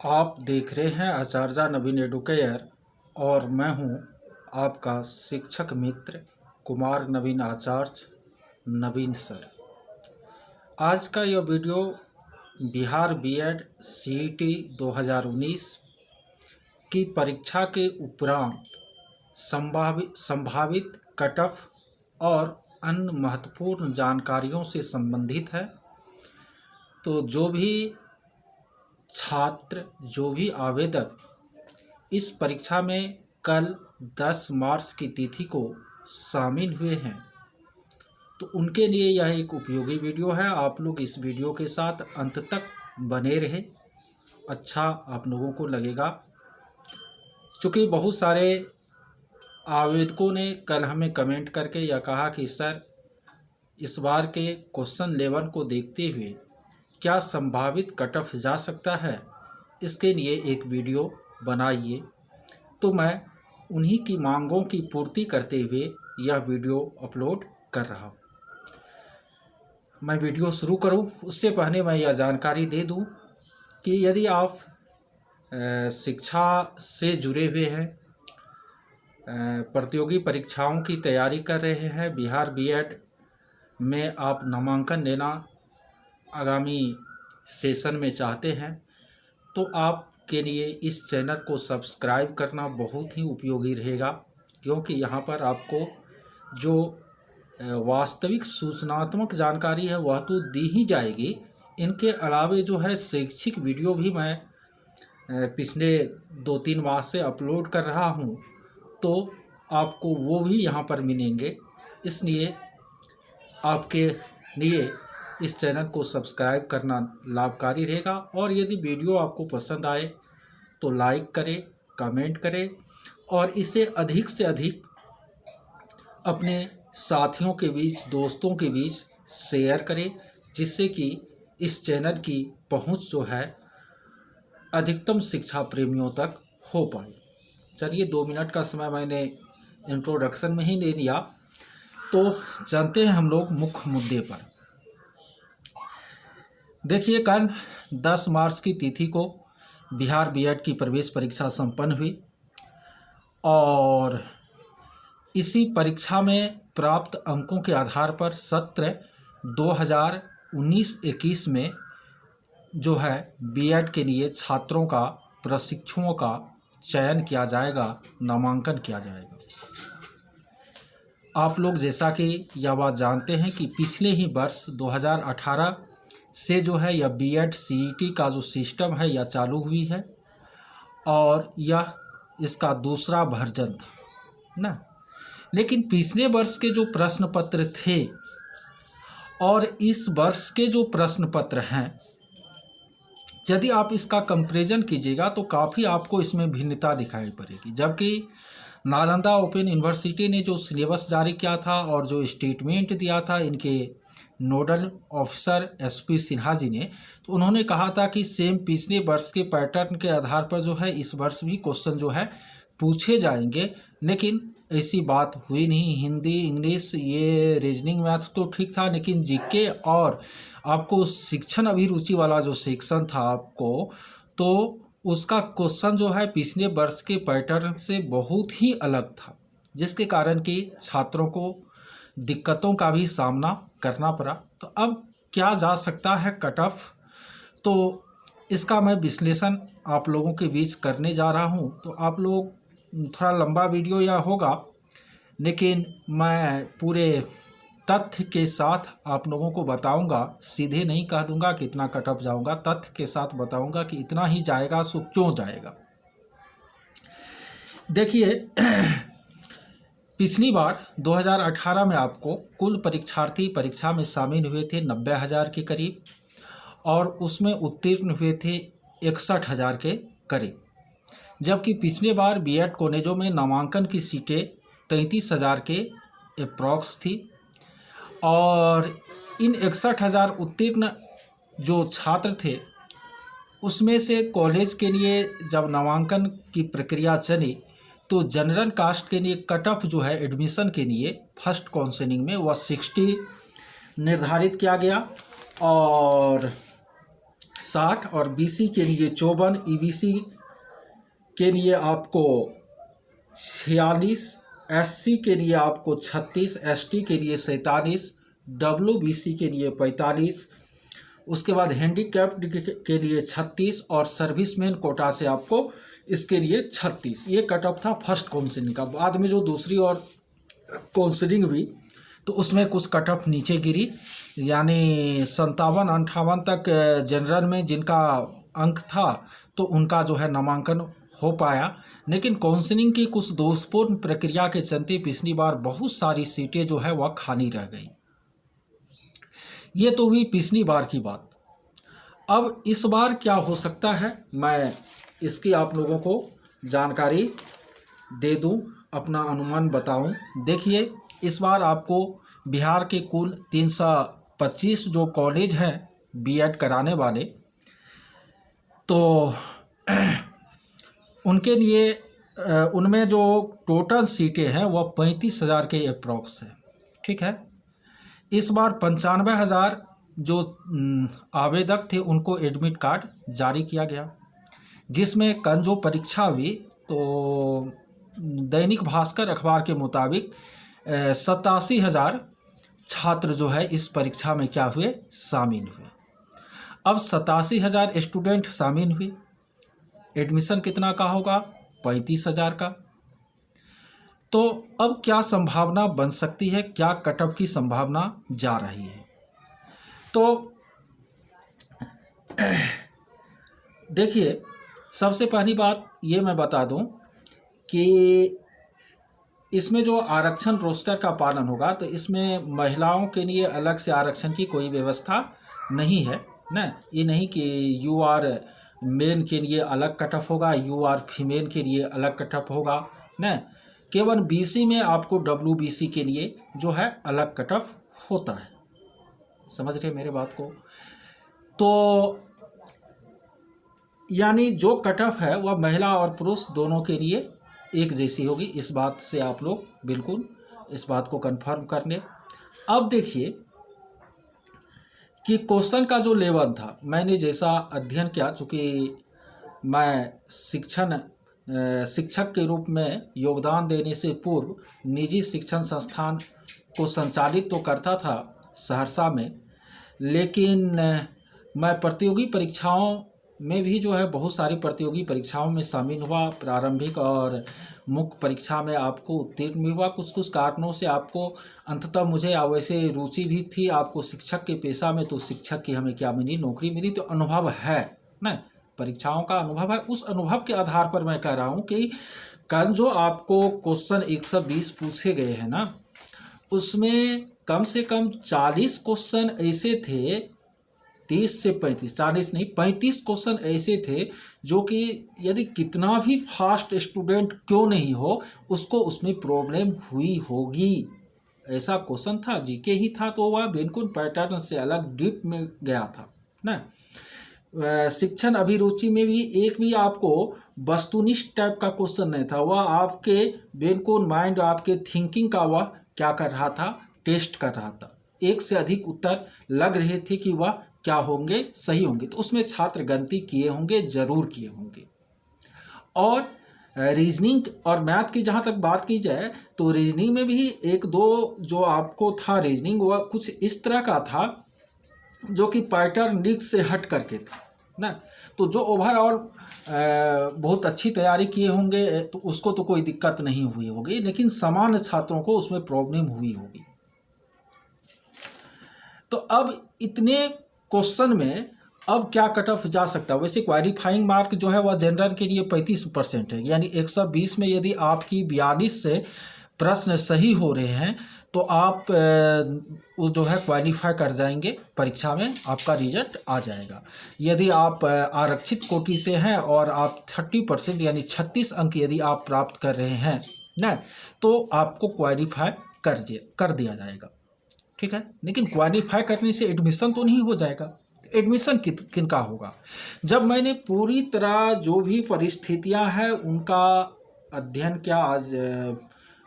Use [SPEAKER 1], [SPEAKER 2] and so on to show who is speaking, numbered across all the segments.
[SPEAKER 1] आप देख रहे हैं आचार्य नवीन एडुकेयर और मैं हूं आपका शिक्षक मित्र कुमार नवीन आचार्य नवीन सर। आज का यह वीडियो बिहार बीएड सीईटी 2019 की परीक्षा के उपरांत संभावित कट ऑफ और अन्य महत्वपूर्ण जानकारियों से संबंधित है। तो जो भी छात्र, जो भी आवेदक इस परीक्षा में कल 10 मार्च की तिथि को शामिल हुए हैं, तो उनके लिए यह एक उपयोगी वीडियो है। आप लोग इस वीडियो के साथ अंत तक बने रहे, अच्छा आप लोगों को लगेगा। क्योंकि बहुत सारे आवेदकों ने कल हमें कमेंट करके यह कहा कि सर, इस बार के क्वेश्चन 11 को देखते हुए क्या संभावित कट ऑफ जा सकता है, इसके लिए एक वीडियो बनाइए। तो मैं उन्हीं की मांगों की पूर्ति करते हुए यह वीडियो अपलोड कर रहा हूँ। मैं वीडियो शुरू करूँ उससे पहले मैं यह जानकारी दे दूँ कि यदि आप शिक्षा से जुड़े हुए हैं, प्रतियोगी परीक्षाओं की तैयारी कर रहे हैं, बिहार बीएड में आप नामांकन लेना आगामी सेशन में चाहते हैं, तो आपके लिए इस चैनल को सब्सक्राइब करना बहुत ही उपयोगी रहेगा। क्योंकि यहाँ पर आपको जो वास्तविक सूचनात्मक जानकारी है वह तो दी ही जाएगी, इनके अलावे जो है शैक्षिक वीडियो भी मैं पिछले 2-3 माह से अपलोड कर रहा हूँ, तो आपको वो भी यहाँ पर मिलेंगे। इसलिए आपके लिए इस चैनल को सब्सक्राइब करना लाभकारी रहेगा। और यदि वीडियो आपको पसंद आए तो लाइक करें, कमेंट करें और इसे अधिक से अधिक अपने साथियों के बीच, दोस्तों के बीच शेयर करें, जिससे कि इस चैनल की पहुंच जो है अधिकतम शिक्षा प्रेमियों तक हो पाए। चलिए, 2 मिनट का समय मैंने इंट्रोडक्शन में ही ले लिया, तो जानते हैं हम लोग मुख्य मुद्दे पर। देखिए, कल 10 मार्च की तिथि को बिहार बीएड की प्रवेश परीक्षा संपन्न हुई और इसी परीक्षा में प्राप्त अंकों के आधार पर सत्र 2019-21 में जो है बीएड के लिए छात्रों का, प्रशिक्षुओं का चयन किया जाएगा, नामांकन किया जाएगा। आप लोग जैसा कि यह बात जानते हैं कि पिछले ही वर्ष 2018 से जो है यह बीएड सीईटी का जो सिस्टम है यह चालू हुई है और यह इसका दूसरा वर्जन था ना। लेकिन पिछले वर्ष के जो प्रश्न पत्र थे और इस वर्ष के जो प्रश्न पत्र हैं, यदि आप इसका कंपैरिजन कीजिएगा तो काफ़ी आपको इसमें भिन्नता दिखाई पड़ेगी। जबकि नालंदा ओपन यूनिवर्सिटी ने जो सिलेबस जारी किया था और जो स्टेटमेंट दिया था इनके nodal officer SP Sinha ji ने, तो उन्होंने कहा था कि सेम पिछले वर्ष के पैटर्न के आधार पर जो है इस वर्ष भी क्वेश्चन जो है पूछे जाएंगे। लेकिन ऐसी बात हुई नहीं। हिंदी, इंग्लिश, ये रीजनिंग, मैथ तो ठीक था, लेकिन जीके और आपको शिक्षण अभिरुचि वाला जो सेक्शन था आपको, तो उसका क्वेश्चन जो है पिछले वर्ष के पैटर्न से बहुत ही अलग था, जिसके कारण कि छात्रों को दिक्कतों का भी सामना करना पड़ा। तो अब क्या जा सकता है कट ऑफ, तो इसका मैं विश्लेषण आप लोगों के बीच करने जा रहा हूं। तो आप लोग, थोड़ा लंबा वीडियो या होगा, लेकिन मैं पूरे तथ्य के साथ आप लोगों को बताऊंगा। सीधे नहीं कह दूंगा कि इतना कट ऑफ जाऊंगा, तथ्य के साथ बताऊंगा कि इतना ही जाएगा, सो क्यों जाएगा। देखिए, पिछली बार 2018 में आपको कुल परीक्षार्थी परीक्षा में शामिल हुए थे 90,000 के करीब और उसमें उत्तीर्ण हुए थे 61,000 के करीब। जबकि पिछले बार बीएड कॉलेजों में नामांकन की सीटें 33,000 के अप्रॉक्स थी और इन 61,000 उत्तीर्ण जो छात्र थे उसमें से कॉलेज के लिए जब नामांकन की प्रक्रिया चली तो जनरल कास्ट के लिए कट ऑफ जो है एडमिशन के लिए फर्स्ट काउंसलिंग में वह 60 निर्धारित किया गया और 60 और बीसी के लिए 54, ईबीसी के लिए आपको 46, एससी के लिए आपको 36, एसटी के लिए 47, डब्ल्यूबीसी के लिए 45, उसके बाद हैंडीकैप्ड के लिए 36 और सर्विसमैन कोटा से आपको इसके लिए 36। ये कट ऑफ था फर्स्ट काउंसलिंग का। बाद में जो दूसरी और काउंसलिंग हुई तो उसमें कुछ कट ऑफ नीचे गिरी, यानी 57-58 तक जनरल में जिनका अंक था तो उनका जो है नामांकन हो पाया। लेकिन काउंसलिंग की कुछ दोषपूर्ण प्रक्रिया के चलते पिछली बार बहुत सारी सीटें जो है वह खाली रह गई। ये तो हुई पिछली बार की बात। अब इस बार क्या हो सकता है मैं इसकी आप लोगों को जानकारी दे दूं, अपना अनुमान बताऊं। देखिए, इस बार आपको बिहार के कुल 325 जो कॉलेज हैं बीएड कराने वाले, तो उनके लिए उनमें जो टोटल सीटें हैं वह 35,000 के अप्रॉक्स है। ठीक है, इस बार 95,000 जो आवेदक थे उनको एडमिट कार्ड जारी किया गया, जिसमें कल जो परीक्षा हुई तो दैनिक भास्कर अखबार के मुताबिक 87,000 छात्र जो है इस परीक्षा में क्या हुए, शामिल हुए। अब 87,000 स्टूडेंट शामिल हुए, एडमिशन कितना का होगा, 35,000 का। तो अब क्या संभावना बन सकती है, क्या कट ऑफ की संभावना जा रही है? तो देखिए, सबसे पहली बात ये मैं बता दूं कि इसमें जो आरक्षण रोस्टर का पालन होगा तो इसमें महिलाओं के लिए अलग से आरक्षण की कोई व्यवस्था नहीं है ना। ये नहीं कि यू आर मेन के लिए अलग कट ऑफ होगा, यू आर फीमेल के लिए अलग कट ऑफ होगा ना। केवल बीसी में आपको डब्ल्यूबीसी के लिए जो है अलग कट ऑफ होता है। समझ रहे मेरे बात को? तो यानी जो कट ऑफ है वह महिला और पुरुष दोनों के लिए एक जैसी होगी। इस बात से आप लोग बिल्कुल इस बात को कंफर्म कर लें। अब देखिए कि क्वेश्चन का जो लेवल था, मैंने जैसा अध्ययन किया, चूँकि मैं शिक्षक के रूप में योगदान देने से पूर्व निजी शिक्षण संस्थान को संचालित तो करता था सहरसा में, लेकिन मैं प्रतियोगी परीक्षाओं में भी जो है बहुत सारी प्रतियोगी परीक्षाओं में शामिल हुआ। प्रारंभिक और मुख्य परीक्षा में आपको उत्तीर्ण भी हुआ। कुछ कुछ कारणों से आपको अंततः मुझे वैसे रुचि भी थी आपको शिक्षक के पेशा में, तो शिक्षक की हमें क्या मिली, नौकरी मिली। तो अनुभव है ना, परीक्षाओं का अनुभव है। उस अनुभव के आधार पर मैं कह रहा हूँ कि कल जो आपको क्वेश्चन 120 पूछे गए हैं ना, उसमें कम से कम 40 क्वेश्चन ऐसे थे, 30 से 35, 40 नहीं 35 क्वेश्चन ऐसे थे जो कि यदि कितना भी फास्ट स्टूडेंट क्यों नहीं हो उसको उसमें प्रॉब्लम हुई होगी। ऐसा क्वेश्चन था, जीके ही था, तो वह बिल्कुल पैटर्न से अलग डीप में गया था ना। शिक्षण अभिरुचि में भी एक भी आपको वस्तुनिष्ठ टाइप का क्वेश्चन नहीं था, वह आपके बिल्कुल माइंड, आपके थिंकिंग का वह क्या कर रहा था, टेस्ट कर रहा था। एक से अधिक उत्तर लग रहे थे कि वह क्या होंगे, सही होंगे, तो उसमें छात्र गलती किए होंगे, जरूर किए होंगे। और रीजनिंग और मैथ की जहाँ तक बात की जाए तो रीजनिंग में भी एक दो जो आपको था रीजनिंग, वह कुछ इस तरह का था जो कि पैटर्न लीक से हट करके था ना। तो जो ओवरऑल बहुत अच्छी तैयारी किए होंगे तो उसको तो कोई दिक्कत नहीं हुई होगी, लेकिन सामान्य छात्रों को उसमें प्रॉब्लम हुई होगी। तो अब इतने क्वेश्चन में अब क्या कट ऑफ जा सकता है? वैसे क्वालिफाइंग मार्क जो है वह जनरल के लिए 35% है, यानी 120 में यदि आपकी 42 से प्रश्न सही हो रहे हैं तो आप उस जो है क्वालिफाई कर जाएंगे परीक्षा में, आपका रिजल्ट आ जाएगा। यदि आप आरक्षित कोटि से हैं और आप 30% यानी 36 अंक यदि आप प्राप्त कर रहे हैं ना, तो आपको क्वालिफाई कर दिया जाएगा। ठीक है, लेकिन क्वालिफाई करने से एडमिशन तो नहीं हो जाएगा। एडमिशन किन का होगा? जब मैंने पूरी तरह जो भी परिस्थितियां हैं उनका अध्ययन किया, आज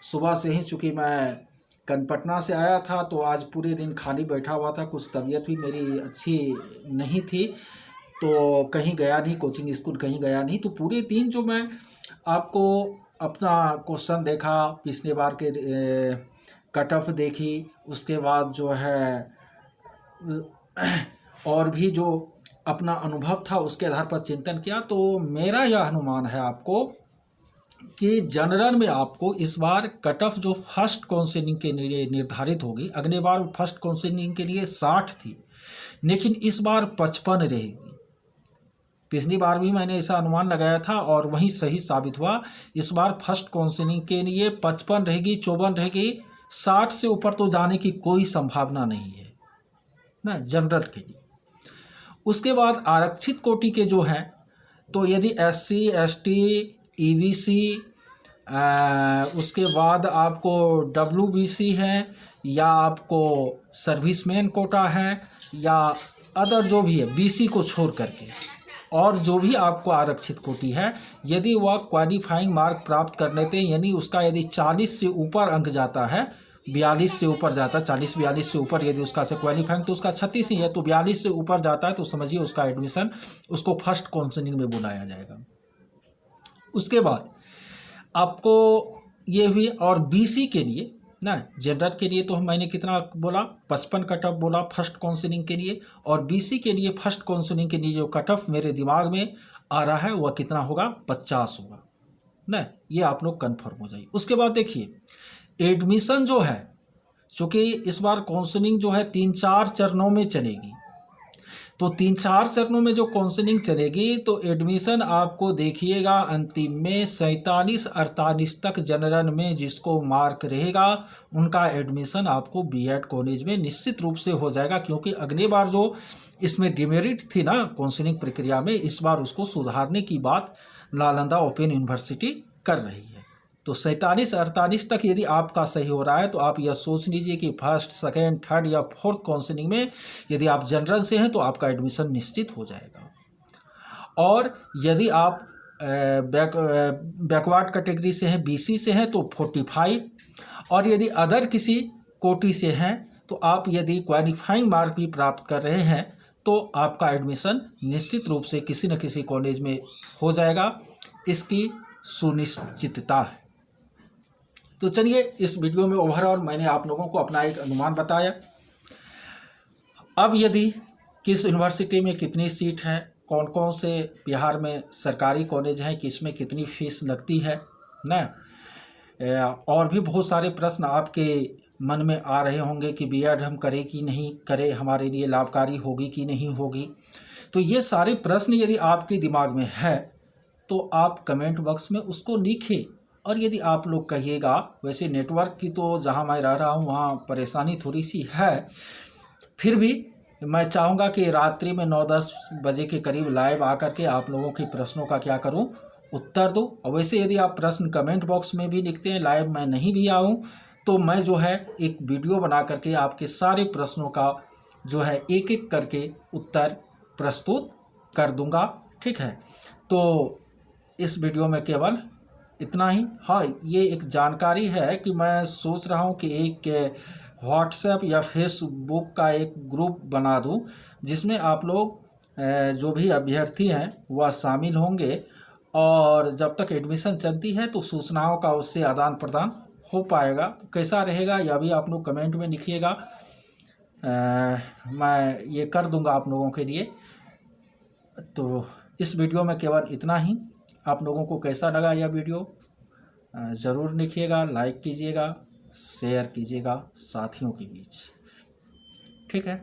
[SPEAKER 1] सुबह से ही, चूँकि मैं पटना से आया था तो आज पूरे दिन खाली बैठा हुआ था, कुछ तबीयत भी मेरी अच्छी नहीं थी, तो कहीं गया नहीं, कोचिंग स्कूल कहीं गया नहीं। तो पूरे दिन जो मैं आपको अपना क्वेश्चन देखा, पिछले बार के कट ऑफ देखी, उसके बाद जो है और भी जो अपना अनुभव था उसके आधार पर चिंतन किया, तो मेरा यह अनुमान है आपको कि जनरल में आपको इस बार कट ऑफ जो फर्स्ट काउंसलिंग के लिए निर्धारित होगी, अगले बार फर्स्ट काउंसलिंग के लिए 60 थी, लेकिन इस बार 55 रहेगी। पिछली बार भी मैंने ऐसा अनुमान लगाया था और वही सही साबित हुआ। इस बार फर्स्ट काउंसलिंग के लिए 55 रहेगी, 54 रहेगी, 60 से ऊपर तो जाने की कोई संभावना नहीं है ना जनरल के लिए। उसके बाद आरक्षित कोटि के जो हैं, तो यदि SC ST EBC, उसके बाद आपको WBC है, या आपको सर्विसमैन कोटा है, या अदर जो भी है BC को छोड़ करके, और जो भी आपको आरक्षित कोटि है, यदि वह क्वालिफाइंग मार्क प्राप्त कर लेते हैं, यानी उसका यदि 40 से ऊपर अंक जाता है, 42 से ऊपर जाता है, 40-42 से ऊपर यदि उसका से क्वालिफाइंग, तो उसका 36 ही है, तो 42 से ऊपर जाता है तो समझिए उसका एडमिशन, उसको फर्स्ट काउंसलिंग में बुलाया जाएगा। उसके बाद आपको ये हुई, और BC के लिए ना, जनरल के लिए तो मैंने कितना बोला, 55 कट ऑफ बोला फर्स्ट काउंसलिंग के लिए, और BC के लिए फर्स्ट काउंसलिंग के लिए जो कट ऑफ मेरे दिमाग में आ रहा है वह कितना होगा, 50 होगा ना। ये आप लोग कन्फर्म हो जाइए। उसके बाद देखिए एडमिशन जो है, चूँकि इस बार काउंसलिंग जो है 3-4 चरणों में चलेगी, तो 3-4 चरणों में जो काउंसलिंग चलेगी, तो एडमिशन आपको देखिएगा अंतिम में 47-48 तक जनरल में जिसको मार्क रहेगा उनका एडमिशन आपको BEd कॉलेज में निश्चित रूप से हो जाएगा। क्योंकि अगले बार जो इसमें डिमेरिट थी ना काउंसलिंग प्रक्रिया में, इस बार उसको सुधारने की बात नालंदा ओपन यूनिवर्सिटी कर रही है। तो 47-48 तक यदि आपका सही हो रहा है तो आप यह सोच लीजिए कि फर्स्ट, सेकेंड, थर्ड या फोर्थ काउंसलिंग में यदि आप जनरल से हैं तो आपका एडमिशन निश्चित हो जाएगा। और यदि आप बैकवर्ड कैटेगरी से हैं, BC से हैं, तो 45, और यदि अदर किसी कोटि से हैं तो आप यदि क्वालिफाइंग मार्क भी प्राप्त कर रहे हैं तो आपका एडमिशन निश्चित रूप से किसी न किसी कॉलेज में हो जाएगा, इसकी सुनिश्चितता है। तो चलिए, इस वीडियो में ओवरऑल मैंने आप लोगों को अपना एक अनुमान बताया। अब यदि किस यूनिवर्सिटी में कितनी सीट हैं, कौन कौन से बिहार में सरकारी कॉलेज हैं, किस में कितनी फीस लगती है ना, और भी बहुत सारे प्रश्न आपके मन में आ रहे होंगे कि BEd हम करें कि नहीं करें, हमारे लिए लाभकारी होगी कि नहीं होगी। तो ये सारे प्रश्न यदि आपके दिमाग में है तो आप कमेंट बॉक्स में उसको लिखें। और यदि आप लोग कहिएगा, वैसे नेटवर्क की तो जहां मैं रह रहा हूं वहां परेशानी थोड़ी सी है, फिर भी मैं चाहूँगा कि रात्रि में 9-10 बजे के करीब लाइव आकर के आप लोगों के प्रश्नों का क्या करूं, उत्तर दूं। और वैसे यदि आप प्रश्न कमेंट बॉक्स में भी लिखते हैं, लाइव मैं नहीं भी आऊं, तो मैं जो है एक वीडियो बना करके आपके सारे प्रश्नों का जो है एक एक करके उत्तर प्रस्तुत कर दूंगा। ठीक है, तो इस वीडियो में केवल इतना ही। हाँ, ये एक जानकारी है कि मैं सोच रहा हूँ कि एक व्हाट्सएप या फेसबुक का एक ग्रुप बना दूं, जिसमें आप लोग जो भी अभ्यर्थी हैं वह शामिल होंगे, और जब तक एडमिशन चलती है तो सूचनाओं का उससे आदान प्रदान हो पाएगा। तो कैसा रहेगा यह भी आप लोग कमेंट में लिखिएगा, मैं ये कर दूंगा आप लोगों के लिए। तो इस वीडियो में केवल इतना ही। आप लोगों को कैसा लगा यह वीडियो ज़रूर लिखिएगा, लाइक कीजिएगा, शेयर कीजिएगा साथियों के बीच। ठीक है।